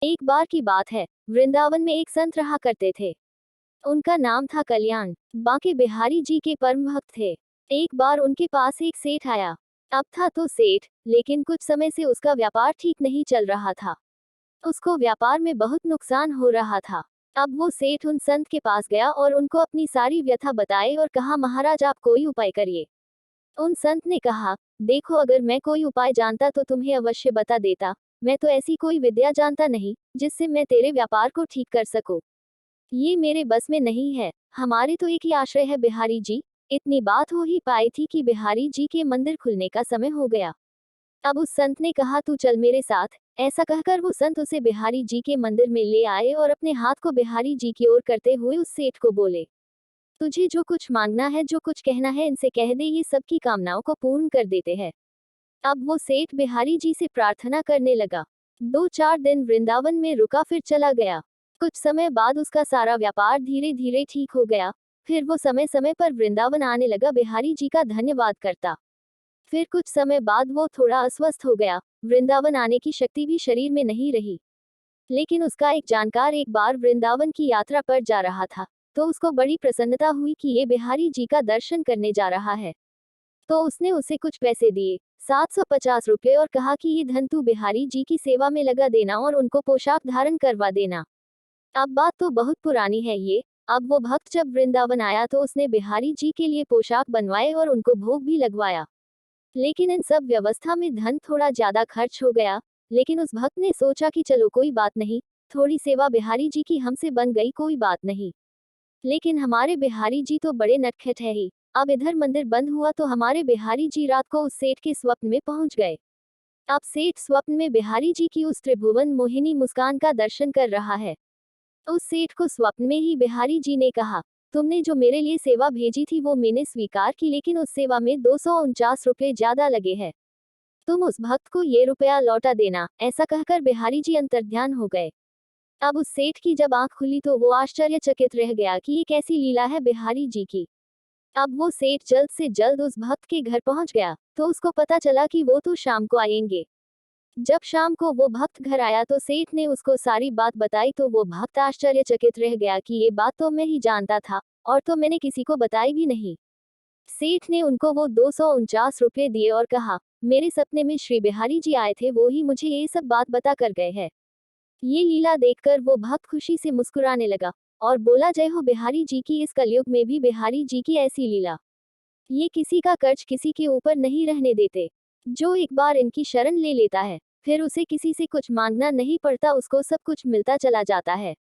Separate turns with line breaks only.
एक बार की बात है, वृंदावन में एक संत रहा करते थे। उनका नाम था कल्याण। बांके बिहारी जी के परम भक्त थे। एक बार उनके पास एक सेठ आया। अब था तो सेठ, लेकिन कुछ समय से उसका व्यापार ठीक नहीं चल रहा था। उसको व्यापार में बहुत नुकसान हो रहा था। अब वो सेठ उन संत के पास गया और उनको अपनी सारी व्यथा बताई और कहा, महाराज आप कोई उपाय करिए। उन संत ने कहा, देखो अगर मैं कोई उपाय जानता तो तुम्हें अवश्य बता देता। मैं तो ऐसी कोई विद्या जानता नहीं जिससे मैं तेरे व्यापार को ठीक कर सकूं। ये मेरे बस में नहीं है। हमारे तो एक ही आश्रय है बिहारी जी। इतनी बात हो ही पाई थी कि बिहारी जी के मंदिर खुलने का समय हो गया। अब उस संत ने कहा, तू चल मेरे साथ। ऐसा कहकर वो संत उसे बिहारी जी के मंदिर में ले आए और अपने हाथ को बिहारी जी की ओर करते हुए उस सेठ को बोले, तुझे जो कुछ मांगना है, जो कुछ कहना है, इनसे कह दे, ये सबकी कामनाओं को पूर्ण कर देते हैं। अब वो सेठ बिहारी जी से प्रार्थना करने लगा। 2-4 दिन वृंदावन में रुका, फिर चला गया। कुछ समय बाद उसका सारा व्यापार धीरे धीरे ठीक हो गया। फिर वो समय समय पर वृंदावन आने लगा, बिहारी जी का धन्यवाद करता। फिर कुछ समय बाद वो थोड़ा अस्वस्थ हो गया। वृंदावन आने की शक्ति भी शरीर में नहीं रही। लेकिन उसका एक जानकार एक बार वृंदावन की यात्रा पर जा रहा था, तो उसको बड़ी प्रसन्नता हुई कि ये बिहारी जी का दर्शन करने जा रहा है। तो उसने उसे कुछ पैसे दिए, 750 रुपये, और कहा कि ये धन तू बिहारी जी की सेवा में लगा देना और उनको पोशाक धारण करवा देना। अब बात तो बहुत पुरानी है ये। अब वो भक्त जब वृंदावन आया तो उसने बिहारी जी के लिए पोशाक बनवाए और उनको भोग भी लगवाया। लेकिन इन सब व्यवस्था में धन थोड़ा ज्यादा खर्च हो गया। लेकिन उस भक्त ने सोचा कि चलो कोई बात नहीं, थोड़ी सेवा बिहारी जी की हमसे बन गई, कोई बात नहीं। लेकिन हमारे बिहारी जी तो बड़े नटखट है ही। अब इधर मंदिर बंद हुआ तो हमारे बिहारी जी रात को उस सेठ के स्वप्न में पहुंच गए। अब सेठ स्वप्न में बिहारी जी की उस त्रिभुवन मोहिनी मुस्कान का दर्शन कर रहा है। उस सेठ को स्वप्न में ही बिहारी जी ने कहा, तुमने जो मेरे लिए सेवा भेजी थी वो मैंने स्वीकार की, लेकिन उस सेवा में 249 रुपये ज्यादा लगे हैं। तुम उस भक्त को ये रुपया लौटा देना। ऐसा कहकर बिहारी जी अंतर्ध्यान हो गए। अब उस सेठ की जब आंख खुली तो वो आश्चर्यचकित रह गया कि ये कैसी लीला है बिहारी जी की। अब वो सेठ जल्द से जल्द उस भक्त के घर पहुंच गया, तो उसको पता चला कि वो तो शाम को आएंगे। जब शाम को वो भक्त घर आया तो सेठ ने उसको सारी बात बताई, तो वो भक्त आश्चर्यचकित रह गया कि ये बात तो मैं ही जानता था, और तो मैंने किसी को बताई भी नहीं। सेठ ने उनको वो 249 रुपये दिए और कहा, मेरे सपने में श्री बिहारी जी आए थे, वो ही मुझे ये सब बात बता कर गए हैं। ये लीला देखकर वो भक्त खुशी से मुस्कुराने लगा और बोला, जय हो बिहारी जी की, इस कलयुग में भी बिहारी जी की ऐसी लीला। ये किसी का कर्ज किसी के ऊपर नहीं रहने देते। जो एक बार इनकी शरण ले लेता है, फिर उसे किसी से कुछ मांगना नहीं पड़ता, उसको सब कुछ मिलता चला जाता है।